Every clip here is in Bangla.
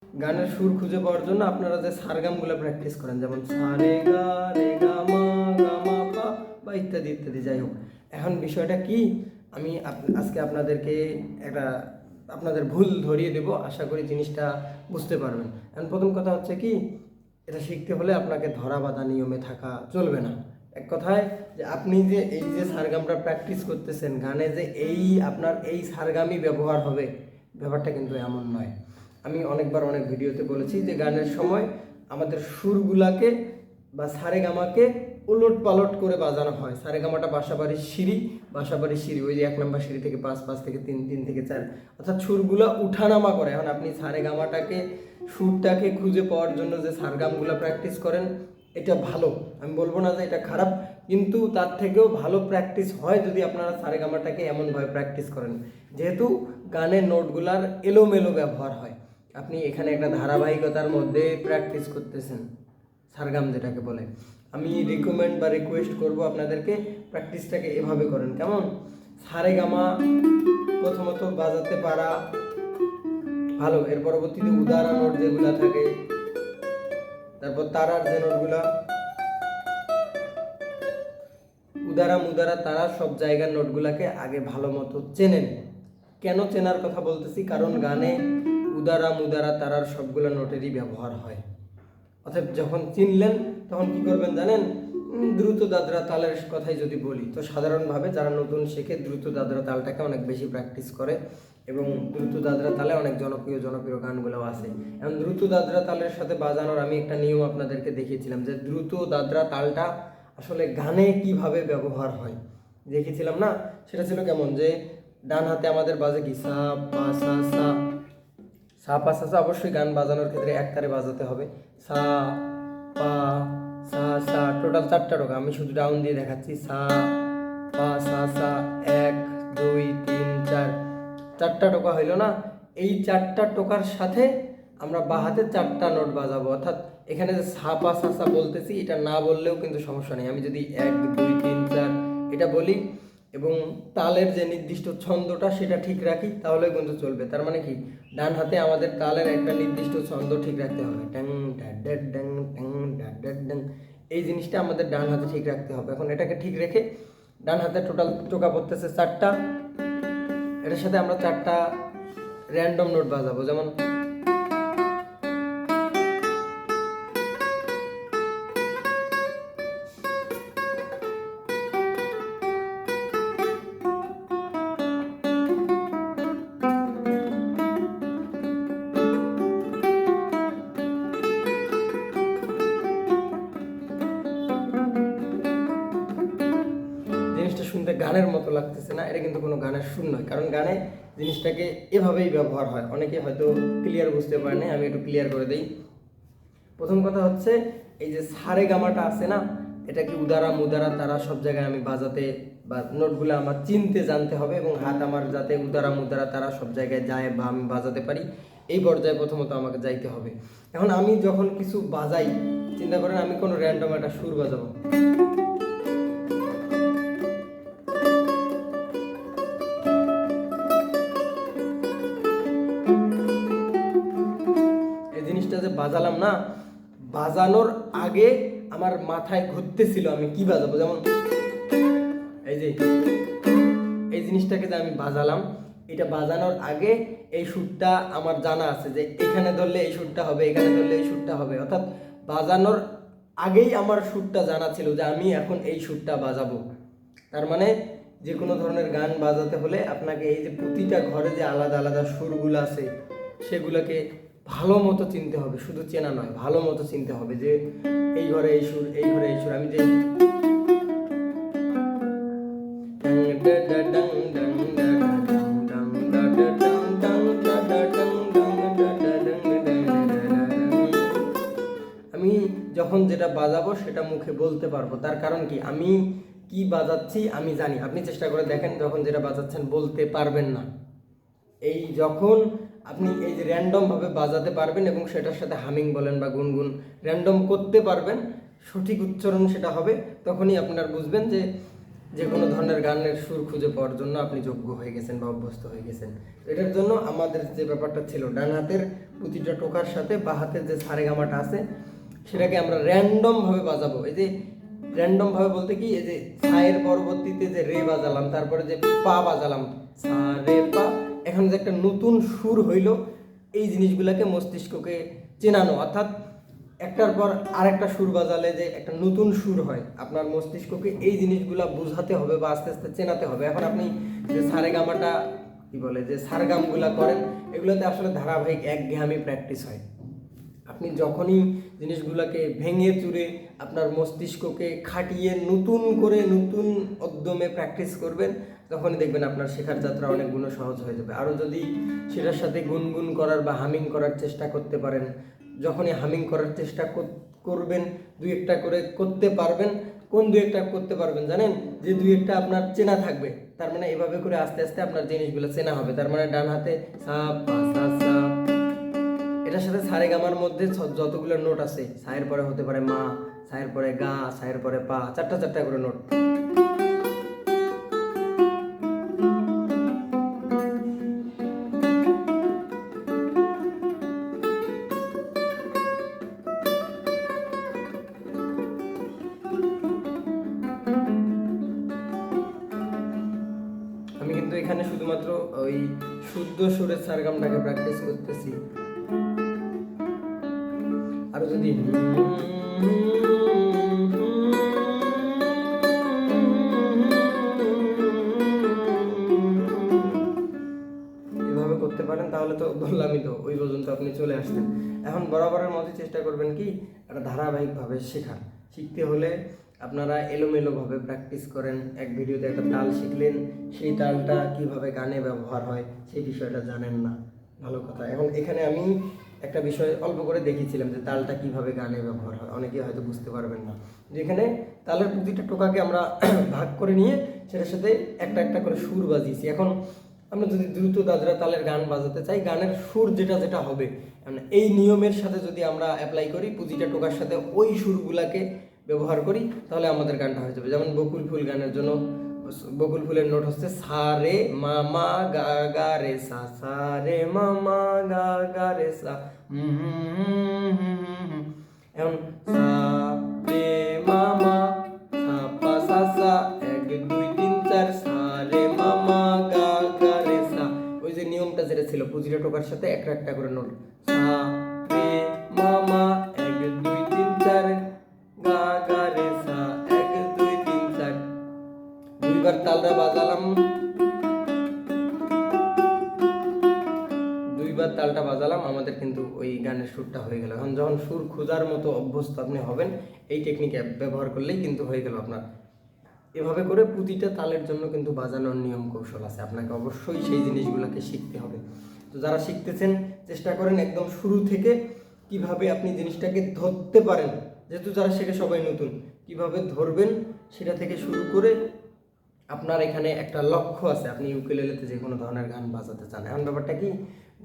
গানের সুর খুঁজে পাওয়ার জন্য আপনারা যে সারগামগুলো প্র্যাকটিস করেন, যেমন সা রে গা গা মা পা বা ইত্যাদি ইত্যাদি, যাই হোক। এখন বিষয়টা কি, আমি আজকে আপনাদেরকে একটা আপনাদের ভুল ধরিয়ে দেব, আশা করি জিনিসটা বুঝতে পারবেন। এখন প্রথম কথা হচ্ছে কি, এটা শিখতে হলে আপনাকে ধরা বাঁধা নিয়মে থাকা চলবে না। এক কথায় যে আপনি যে এই যে সারগামটা প্র্যাকটিস করতেছেন, গানে যে এই আপনার এই সারগামই ব্যবহার হবে, ব্যাপারটা কিন্তু এমন নয়। আমি অনেকবার অনেক ভিডিওতে বলেছি যে গানের সময় আমাদের সুরগুলাকে বা সারেগামাকে উলট পালট করে বাজানো হয়। সারেগামাটা বাসাবাড়ির সিঁড়ি, ওই যে 1 নম্বর সিঁড়ি থেকে 5, 5 থেকে 3, 3 থেকে 4, অর্থাৎ সুরগুলা উঠানামা করে। এখন আপনি সারেগামাটাকে সুরটাকে খুঁজে পাওয়ার জন্য যে সারগামগুলো প্র্যাকটিস করেন, এটা ভালো, আমি বলবো না যে এটা খারাপ, কিন্তু তার থেকেও ভালো প্র্যাকটিস হয় যদি আপনারা সারেগামাটাকে এমনভাবে প্র্যাকটিস করেন যেহেতু গানের নোটগুলার এলোমেলো ব্যবহার হয়। আপনি এখানে একটা ধারাবাহিকতার মধ্যে প্র্যাকটিস করতেছেন, সারগাম যেটাকে বলে। আমি রিকমেন্ড বা রিকোয়েস্ট করব আপনাদেরকে প্র্যাকটিসটাকে এভাবে করেন। কেমন? সারেগামা প্রথমত বাজাতে পারা ভালো, এর পরবর্তীতে উদারা নোট যেগুলা থাকে, তারপর তারার যে নোটগুলা, উদারা মুদারা তারা, সব জায়গার নোটগুলাকে আগে ভালো মতো চেনেন। কেন চেনার কথা বলতেছি? কারণ গানে উদারা মুদারা তারার সবগুলো নোটেরই ব্যবহার হয়। অর্থাৎ যখন চিনলেন তখন কি করবেন জানেন? দ্রুত দাদরা তালের কথাই যদি বলি, তো সাধারণভাবে যারা নতুন শেখে দ্রুত দাদরা তালটাকে অনেক বেশি প্র্যাকটিস করে, এবং দ্রুত দাদরা তালে অনেক জনপ্রিয় গানগুলোও আছে। এবং দ্রুত দাদরা তালের সাথে বাজানোর আমি একটা নিয়ম আপনাদেরকে দেখিয়েছিলাম যে দ্রুত দাদরা তালটা আসলে গানে কিভাবে ব্যবহার হয় দেখিয়েছিলাম না? সেটা ছিল কেমন, যে ডান হাতে আমাদের বাজে কি সা পা সা সা, সা পা সা সা, অবশ্যই গান বাজানোর ক্ষেত্রে এক তারে বাজাতে হবে। সা পা সা সা, টোটাল 4টা টোকা, আমি শুধু ডাউন দিয়ে দেখাচ্ছি। সা পা সা সা, 1 2 3 4, 4টা টোকা হইল না? এই 4টা টোকার সাথে আমরা বাঁ হাতে 4টা নোট বাজাবো। অর্থাৎ এখানে যে সা পা সা সা বলতেছি, এটা না বললেও কিন্তু সমস্যা নেই। আমি যদি 1 2 3 4 এটা বলি এবং তালের যে নির্দিষ্ট ছন্দটা সেটা ঠিক রাখি, তাহলে কিন্তু চলবে। তার মানে কি, ডান হাতে আমাদের তালের একটা নির্দিষ্ট ছন্দ ঠিক রাখতে হবে। ট্যাং ড্যাড ড্যাড ড্যাং ট্যাং ড্যাড ড্যাড ড্যাং, এই জিনিসটা আমাদের ডান হাতে ঠিক রাখতে হবে। এখন এটাকে ঠিক রেখে ডান হাতে টোটাল টোকা পড়তেছে 4টা, এটার সাথে আমরা 4টা র্যান্ডম নোট বাজাবো। যেমন জিনিসটা শুনতে গানের মতো লাগতেছে না? এটা কিন্তু কোনো গানের সুর নয়, কারণ গানে জিনিসটাকে এভাবেই ব্যবহার হয়। অনেকে হয়তো ক্লিয়ার বুঝতে পারে না, আমি একটু ক্লিয়ার করে দিই। প্রথম কথা হচ্ছে, এই যে সারে গামাটা আছে না, এটা কি উদারা মুদারা তারা সব জায়গায় আমি বাজাতে বা নোটগুলো আমার চিনতে জানতে হবে, এবং হাত আমার যাতে উদারা মুদারা তারা সব জায়গায় যায় বা আমি বাজাতে পারি, এই পর্যায়ে প্রথমত আমাকে যাইতে হবে। এখন আমি যখন কিছু বাজাই, চিন্তা করেন আমি কোনো র্যান্ডম একটা সুর বাজাবো, জিনিসটা যে বাজালাম না, বাজানোর আগে আমার মাথায় ঘুরতেছিল আমি কি বাজাবো। যেমন এই যে এই জিনিসটাকে যে আমি বাজালাম, এটা বাজানোর আগে এই সুরটা আমার জানা আছে যে এখানে ধরলে এই সুরটা হবে, এখানে ধরলে এই সুরটা হবে। অর্থাৎ বাজানোর আগেই আমার সুরটা জানা ছিল যে আমি এখন এই সুরটা বাজাবো। তার মানে যে কোনো ধরনের গান বাজাতে হলে আপনাকে এই যে প্রতিটা ঘরে যে আলাদা আলাদা সুরগুলো আছে সেগুলোকে ভালো মতো চিনতে হবে। শুধু চেনা নয়, ভালো মতো চিনতে হবে যে এই ঘরে এই সুর, এই ঘরে এই সুর। আমি যে আমি যখন যেটা বাজাবো সেটা মুখে বলতে পারবো। তার কারণ কি, আমি কি বাজাচ্ছি আমি জানি। আপনি চেষ্টা করে দেখেন, যখন যেটা বাজাচ্ছেন বলতে পারবেন না। এই যখন আপনি এই যে র্যান্ডমভাবে বাজাতে পারবেন এবং সেটার সাথে হামিং বলেন বা গুনগুন র্যান্ডম করতে পারবেন, সঠিক উচ্চারণ সেটা হবে, তখনই আপনার বুঝবেন যে যে কোনো ধরনের গানের সুর খুঁজে পাওয়ার জন্য আপনি যোগ্য হয়ে গেছেন বা অভ্যস্ত হয়ে গেছেন। এটার জন্য আমাদের যে ব্যাপারটা ছিল, ডান হাতের প্রতিটা টোকার সাথে বাঁ হাতের যে সারেগামাটা আছে সেটাকে আমরা র্যান্ডমভাবে বাজাবো। এই যে র্যান্ডমভাবে বলতে কি, এই যে সায়ের পরবর্তীতে যে রে বাজালাম, তারপরে যে পা বাজালাম, সা রে পা, এখন যে একটা নতুন সুর হইল, এই জিনিসগুলোকে মস্তিষ্ককে চেনানো, অর্থাৎ একটার পর আরেকটা সুর বাজালে যে একটা নতুন সুর হয়, আপনার মস্তিষ্ককে এই জিনিসগুলা বোঝাতে হবে বা আস্তে আস্তে চেনাতে হবে। এখন আপনি যে সারেগামাটা কি বলে যে সারগামগুলা করেন, এগুলোতে আসলে ধারাবাহিক একঘেয়েমি প্র্যাকটিস হয়। আপনি যখনই জিনিসগুলোকে ভেঙে চুরে আপনার মস্তিষ্ককে খাটিয়ে নতুন করে নতুন উদ্যমে প্র্যাকটিস করবেন, তখনই দেখবেন আপনার শেখার যাত্রা অনেক গুণ সহজ হয়ে যাবে। আরও যদি সেটার সাথে গুনগুন করার বা হামিং করার চেষ্টা করতে পারেন, যখনই হামিং করার চেষ্টা করবেন, দুই একটা করে করতে পারবেন। কোন দুই একটা করতে পারবেন জানেন? যে দুই একটা আপনার চেনা থাকবে, তার মানে এভাবে করে আস্তে আস্তে আপনার জিনিসগুলো চেনা হবে। তার মানে ডান হাতে সা পা সা সা, এটার সাথে সারেগামার মধ্যে যতগুলো নোট আছে, সায়ের পরে হতে পারে মা, সায়ের পরে গা, সায়ের পরে পা, চারটা চারটা করে নোট। আমি কিন্তু এখানে শুধুমাত্র ওই শুদ্ধ সুরের সারগামটাকে প্র্যাকটিস করতেছি। আর যদি এভাবে করতে পারেন, তাহলে তো বললামই তো ওই পর্যন্ত আপনি চলে আসছেন। এখন বরাবরের মধ্যে চেষ্টা করবেন কি, একটা ধারাবাহিকভাবে শেখার। শিখতে হলে আপনারা এলোমেলোভাবে প্র্যাকটিস করেন। এক ভিডিওতে একটা তাল শিখলেন, সেই তালটা কিভাবে গানে ব্যবহার হয় সেই বিষয়টা জানেন না, ভালো কথা। এখন এখানে আমি একটা বিষয় অল্প করে দেখিয়েছিলাম যে তালটা কিভাবে গানে ব্যবহার হয়, অনেকে হয়তো বুঝতে পারবেন না। যেখানে তালের প্রতিটা টোকাকে আমরা ভাগ করে নিয়ে সেটার সাথে একটা একটা করে সুর বাজিয়েছি। এখন আমরা যদি দ্রুত দাদরা তালের গান বাজাতে চাই, গানের সুর যেটা যেটা হবে, মানে এই নিয়মের সাথে যদি আমরা অ্যাপ্লাই করি, প্রতিটা টোকার সাথে ওই সুরগুলাকে ব্যবহার করি, তাহলে আমাদের গানটা হয়ে যাবে। যেমন বকুল ফুল গানের জন্য বকুল ফুলের নোট হচ্ছে সা রে মা মা গা গা রে সা, সা রে মা মা গা গা রে সা। এখন সা রে মা মা সা পা সা সা, 1 2 3 4 সা রে মা মা গা গা রে সা। ওই যে নিয়মটা যেটা ছিল, প্রতিটা টোকার সাথে একটা একটা করে নোট, সা রে মা মা 1 2 3 4 গা গা রে সা, 1 2 3 4। দুইবার তালটা বাজালাম, দুইবার তালটা বাজালাম, আমাদের কিন্তু ওই গানের সুরটা হয়ে গেল। এখন যখন সুর খোঁজার মতো অভ্যস্ত আপনি হবেন, এই টেকনিক ব্যবহার করলেই কিন্তু হয়ে গেল আপনার। এভাবে করে প্রতিটা তালের জন্য কিন্তু বাজানোর নিয়ম কৌশল আছে, আপনাকে অবশ্যই সেই জিনিসগুলোকে শিখতে হবে। তো যারা শিখতেছেন, চেষ্টা করেন একদম শুরু থেকে কিভাবে আপনি জিনিসটাকে ধরতে পারেন, যেহেতু যারা শেখে সবাই নতুন, কিভাবে ধরবেন সেটা থেকে শুরু করে আপনার এখানে একটা লক্ষ্য আছে, আপনি ইউকেলেলেতে যে কোনো ধরনের গান বাজাতে চান। এখন ব্যাপারটা কি,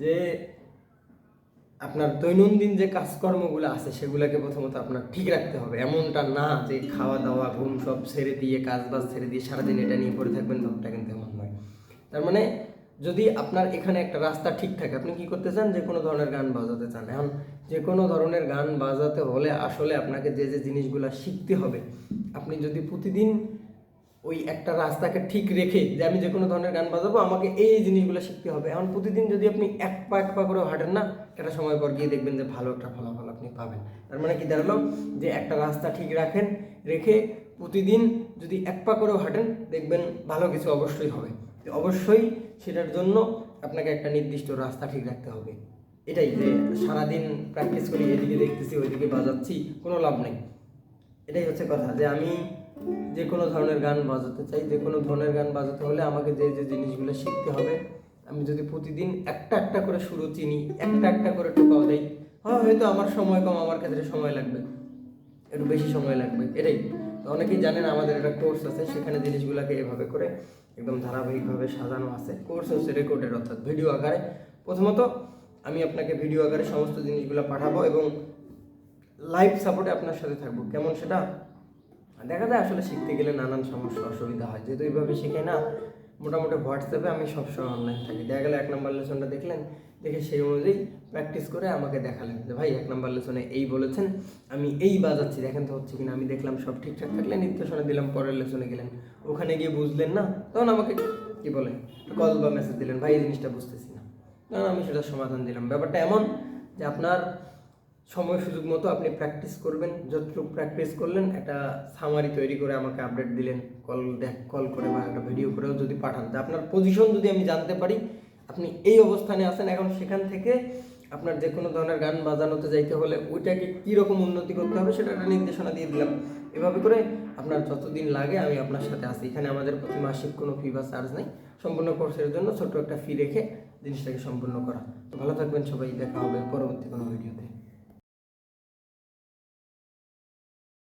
যে আপনার দৈনন্দিন যে কাজকর্মগুলো আছে সেগুলোকে প্রথমত আপনার ঠিক রাখতে হবে। এমনটা না যে খাওয়া দাওয়া ঘুম সব ছেড়ে দিয়ে, কাজ বাজ ছেড়ে দিয়ে সারাদিন এটা নিয়ে পড়ে থাকবেন, ব্যাপারটা কিন্তু এমন নয়। তার মানে যদি আপনার এখানে একটা রাস্তা ঠিক থাকে, আপনি কি করতে চান, যে কোনো ধরনের গান বাজাতে চান। এখন যে কোনো ধরনের গান বাজাতে হলে আসলে আপনাকে যে যে জিনিসগুলো শিখতে হবে, আপনি যদি প্রতিদিন ওই একটা রাস্তাকে ঠিক রেখে যে আমি যে কোনো ধরনের গান বাজাবো, আমাকে এই জিনিসগুলো শিখতে হবে, এখন প্রতিদিন যদি আপনি এক পা করে হাঁটেন না, একটা সময় পর গিয়ে দেখবেন যে ভালো একটা ফলাফল আপনি পাবেন। তার মানে কি দাঁড়ালো, যে একটা রাস্তা ঠিক রেখে প্রতিদিন যদি এক পা করেও হাঁটেন, দেখবেন ভালো কিছু অবশ্যই হবে। অবশ্যই সেটার জন্য আপনাকে একটা নির্দিষ্ট রাস্তা ঠিক রাখতে হবে। এটাই যে সারাদিন প্র্যাকটিস করি, এদিকে দেখতেছি ওইদিকে বাজাচ্ছি, কোনো লাভ নেই। এটাই হচ্ছে কথা, যে আমি যে কোনো ধরনের গান বাজাতে চাই, যে কোনো ধরনের গান বাজাতে হলে আমাকে যে যে জিনিসগুলো শিখতে হবে, আমি যদি প্রতিদিন একটা একটা করে সুরও চিনি, একটা একটা করে টোকাও দেই, হয়তো আমার সময় কম, আমার ক্ষেত্রে সময় লাগবে একটু বেশি সময় লাগবে। এটাই তো অনেকেই জানেন, আমাদের একটা কোর্স আছে, সেখানে জিনিসগুলোকে এভাবে করে একদম ধারাবাহিকভাবে সাজানো আছে। কোর্স হচ্ছে রেকর্ডের, অর্থাৎ ভিডিও আকারে। প্রথমত আমি আপনাকে ভিডিও আকারে সমস্ত জিনিসগুলো পাঠাবো এবং লাইভ সাপোর্টে আপনার সাথে থাকবো। কেমন সেটা দেখা যায় আসলে শিখতে গেলে নানান সমস্যা অসুবিধা হয়, যেহেতু এইভাবে শিখে না। মোটামুটি হোয়াটসঅ্যাপে আমি সবসময় অনলাইন থাকি। দেখা গেলো 1 নম্বর লেসনটা দেখলেন, দেখে সেই অনুযায়ী প্র্যাকটিস করে আমাকে দেখালেন যে ভাই 1 নম্বর লেসনে এই বলেছেন, আমি এই বাজাচ্ছি, দেখেন তো হচ্ছে কিনা। আমি দেখলাম সব ঠিকঠাক থাকলে নির্দেশনা দিলাম, পরের লেসনে গেলেন, ওখানে গিয়ে বুঝলেন না, তখন আমাকে কি বলে কল বা মেসেজ দিলেন, ভাই এই জিনিসটা বুঝতেছি না, তখন আমি সেটার সমাধান দিলাম। ব্যাপারটা এমন যে আপনার সময় সুযোগ মতো আপনি প্র্যাকটিস করবেন, যতটুকু প্র্যাকটিস করলেন একটা সামারি তৈরি করে আমাকে আপডেট দিলেন, কল করে বা একটা ভিডিও করেও যদি পাঠান, তা আপনার পজিশন যদি আমি জানতে পারি আপনি এই অবস্থানে আছেন এখন, সেখান থেকে আপনার যে কোনো ধরনের গান বাজানোতে যাইতে হলে ওইটাকে কীরকম উন্নতি করতে হবে সেটা একটা নির্দেশনা দিয়ে দিলাম। এভাবে করে আপনার যতদিন লাগে আমি আপনার সাথে আছি। এখানে আমাদের প্রতি মাসিক কোনো ফি বা চার্জ নেই, সম্পূর্ণ কোর্সের জন্য ছোট্ট একটা ফি রেখে জিনিসটাকে সম্পূর্ণ করা। তো ভালো থাকবেন সবাই, দেখা হবে পরবর্তী কোনো ভিডিওতে।